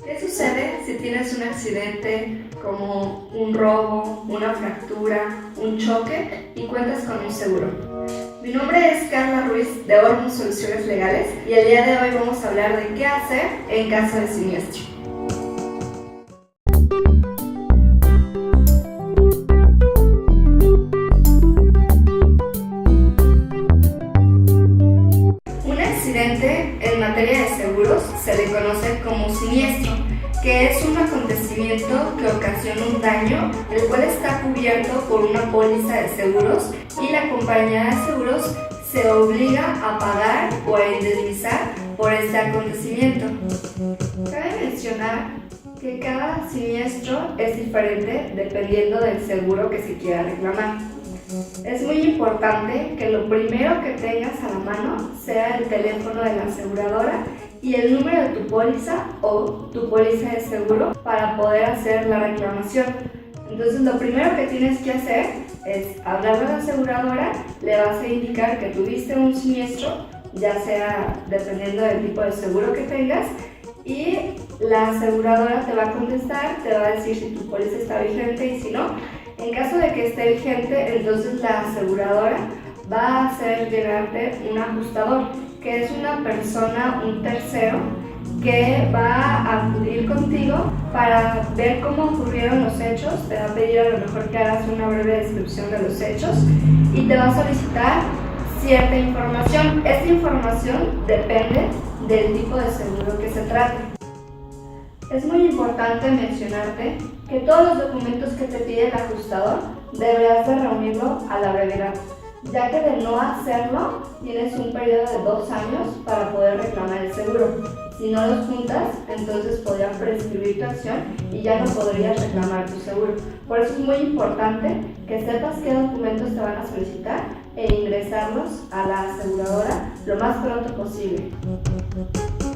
¿Qué sucede si tienes un accidente como un robo, una fractura, un choque y cuentas con un seguro? Mi nombre es Carla Ruiz de Hormuz Soluciones Legales y el día de hoy vamos a hablar de qué hacer en caso de siniestro. Un accidente en materia de seguros se le conoce como siniestro, que es un acontecimiento que ocasiona un daño, el cual está cubierto por una póliza de seguros y la compañía de seguros se obliga a pagar o a indemnizar por este acontecimiento. Cabe mencionar que cada siniestro es diferente dependiendo del seguro que se quiera reclamar. Es muy importante que lo primero que tengas a la mano sea el teléfono de la aseguradora y el número de tu póliza o tu póliza de seguro para poder hacer la reclamación. Entonces lo primero que tienes que hacer es hablar a la aseguradora, le vas a indicar que tuviste un siniestro, ya sea dependiendo del tipo de seguro que tengas, y la aseguradora te va a contestar, te va a decir si tu póliza está vigente y si no. En caso de que esté vigente, entonces la aseguradora va a hacer llegarte un ajustador, que es una persona, un tercero, que va a acudir contigo para ver cómo ocurrieron los hechos. Te va a pedir a lo mejor que hagas una breve descripción de los hechos y te va a solicitar cierta información. Esta información depende del tipo de seguro que se trate. Es muy importante mencionarte que todos los documentos que te pide el ajustador deberás de reunirlo a la brevedad, ya que de no hacerlo tienes un periodo de 2 años para poder reclamar el seguro. Si no los juntas, entonces podrían prescribir tu acción y ya no podrías reclamar tu seguro. Por eso es muy importante que sepas qué documentos te van a solicitar e ingresarlos a la aseguradora lo más pronto posible.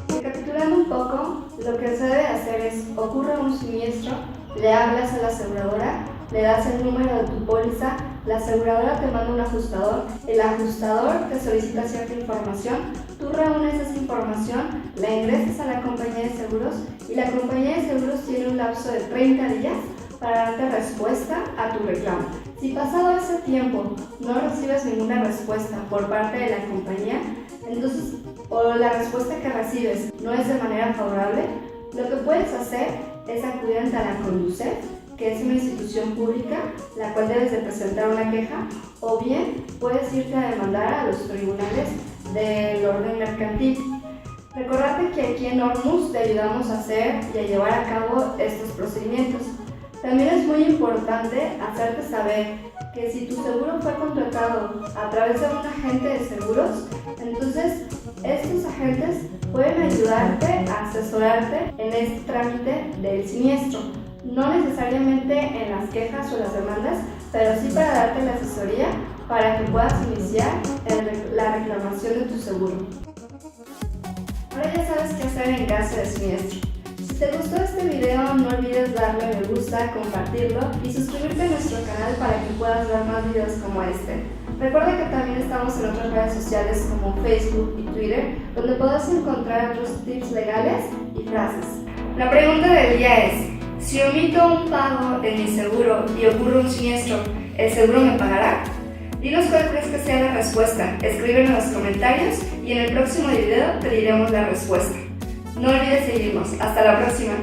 Recapitulando un poco, lo que se debe hacer es, ocurre un siniestro, le hablas a la aseguradora, le das el número de tu póliza, la aseguradora te manda un ajustador, el ajustador te solicita cierta información, tú reúnes esa información, la ingresas a la compañía de seguros y la compañía de seguros tiene un lapso de 30 días para darte respuesta a tu reclamo. Si pasado ese tiempo no recibes ninguna respuesta por parte de la compañía, entonces, o la respuesta que recibes no es de manera favorable, lo que puedes hacer es acudir ante la Conducef, que es una institución pública, la cual debes de presentar una queja, o bien puedes irte a demandar a los tribunales del orden mercantil. Recordate que aquí en Hormuz te ayudamos a hacer y a llevar a cabo estos procedimientos. También es muy importante hacerte saber que si tu seguro fue contratado a través de un agente de seguros, entonces estos agentes pueden ayudarte a asesorarte en este trámite del siniestro. No necesariamente en las quejas o las demandas, pero sí para darte la asesoría para que puedas iniciar la reclamación de tu seguro. Ahora ya sabes qué hacer en caso de siniestro. Si te gustó este video, no olvides darle me gusta, compartirlo y suscribirte a nuestro canal para que puedas ver más videos como este. Recuerda que también estamos en otras redes sociales como Facebook y Twitter, donde podrás encontrar otros tips legales y frases. La pregunta del día es: si omito un pago de mi seguro y ocurre un siniestro, ¿el seguro me pagará? Dinos cuál crees que sea la respuesta, escríbelo en los comentarios y en el próximo video te diremos la respuesta. No olvides seguirnos. Hasta la próxima.